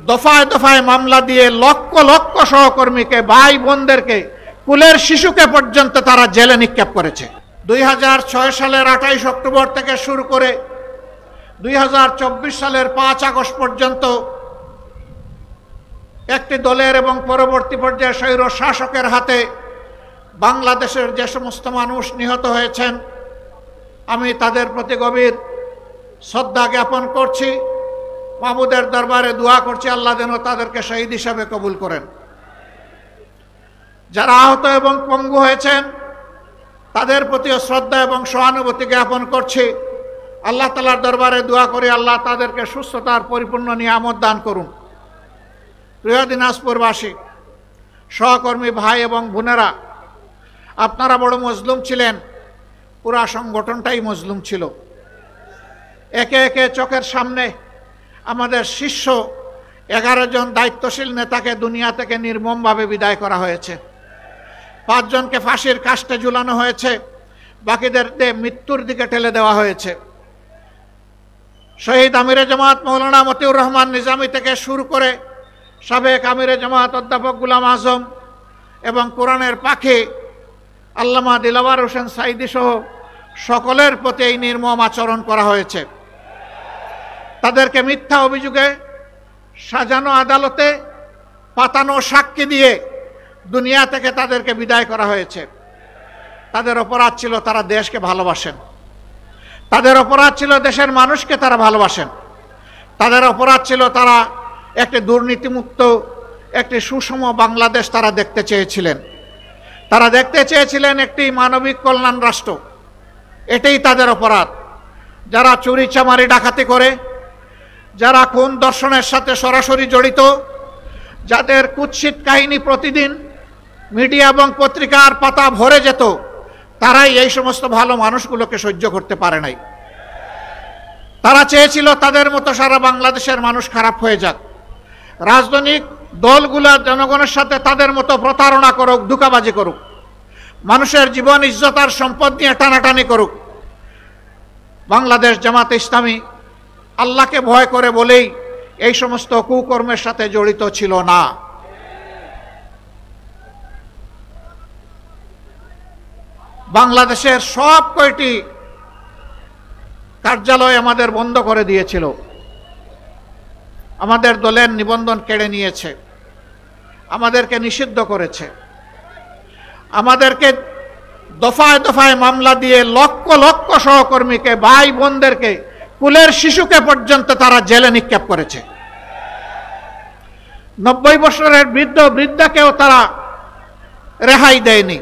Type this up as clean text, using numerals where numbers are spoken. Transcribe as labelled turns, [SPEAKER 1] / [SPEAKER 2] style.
[SPEAKER 1] দফায় দফায় মামলা দিয়ে লক্ষ লক্ষ সহকর্মীকে, ভাই বোনদেরকে, কুলের শিশুকে পর্যন্ত তারা জেলে নিক্ষেপ করেছে। 2006 সালের 28 অক্টোবর থেকে শুরু করে 2024 সালের 5 আগস্ট পর্যন্ত একটি দলের এবং পরবর্তী পর্যায়ে স্বৈর শাসকের হাতে বাংলাদেশের যে সমস্ত মানুষ নিহত হয়েছেন, আমি তাদের প্রতি গভীর শ্রদ্ধা জ্ঞাপন করছি। মাহমুদের দরবারে দোয়া করছি আল্লাহ যেন তাদেরকে শহীদ হিসাবে কবুল করেন। যারা আহত এবং পঙ্গু হয়েছেন তাদের প্রতিও শ্রদ্ধা এবং সহানুভূতি জ্ঞাপন করছি। আল্লাহ তাআলার দরবারে দোয়া করি আল্লাহ তাদেরকে সুস্থতার পরিপূর্ণ নিয়ামত দান করুন। প্রিয় দিনাজপুরবাসী, সহকর্মী ভাই এবং বোনেরা, আপনারা বড় মজলুম ছিলেন, পুরা সংগঠনটাই মজলুম ছিল। একে একে চোখের সামনে আমাদের শীর্ষ 11 জন দায়িত্বশীল নেতাকে দুনিয়া থেকে নির্মমভাবে বিদায় করা হয়েছে। 5 জনকে ফাঁসির কাস্টে ঝুলানো হয়েছে, বাকিদের মৃত্যুর দিকে ঠেলে দেওয়া হয়েছে। শহীদ আমিরে জামাত মৌলানা মতিউর রহমান নিজামী থেকে শুরু করে সাবেক আমিরে জামাত অধ্যাপক গোলাম আজম এবং কোরআনের পাখি আল্লামা দিলওয়ার হোসেন সাইদি সহ সকলের প্রতি এই নির্মম আচরণ করা হয়েছে। তাদেরকে মিথ্যা অভিযোগে সাজানো আদালতে পাতানো সাক্ষী দিয়ে দুনিয়া থেকে তাদেরকে বিদায় করা হয়েছে। তাদের অপরাধ ছিল তারা দেশকে ভালোবাসেন, তাদের অপরাধ ছিল দেশের মানুষকে তারা ভালোবাসেন, তাদের অপরাধ ছিল তারা একটি দুর্নীতিমুক্ত, একটি সুষম বাংলাদেশ তারা দেখতে চেয়েছিলেন। তারা দেখতে চেয়েছিলেন একটি মানবিক কল্যাণ রাষ্ট্র। এটাই তাদের অপরাধ। যারা চুরি চামারি ডাকাতি করে, যারা খুন দর্শনের সাথে সরাসরি জড়িত, যাদের কুৎসিত কাহিনী প্রতিদিন মিডিয়া এবং পত্রিকার পাতা ভরে যেত, তারাই এই সমস্ত ভালো মানুষগুলোকে সহ্য করতে পারে নাই। তারা চেয়েছিল তাদের মতো সারা বাংলাদেশের মানুষ খারাপ হয়ে যাক। রাজনৈতিক দলগুলো জনগণের সাথে তাদের মতো প্রতারণা করুক, ধোঁকাবাজি করুক, মানুষের জীবন ইজ্জত আর সম্পদ নিয়ে টানাটানি করুক। বাংলাদেশ জামাতে ইসলামী আল্লাহকে ভয় করে বলেই এই সমস্ত কুকর্মের সাথে জড়িত ছিল না। বাংলাদেশের সব কয়টি কার্যালয় আমাদের বন্ধ করে দিয়েছিল, আমাদের দলের নিবন্ধন কেড়ে নিয়েছে, আমাদেরকে নিষিদ্ধ করেছে, আমাদেরকে দফায় দফায় মামলা দিয়ে লক্ষ লক্ষ সহকর্মীকে, ভাই বোনদেরকে, কুলের শিশুকে পর্যন্ত তারা জেলে নিক্ষেপ করেছে। 90 বছরের বৃদ্ধ বৃদ্ধাকেও তারা রেহাই দেয়নি।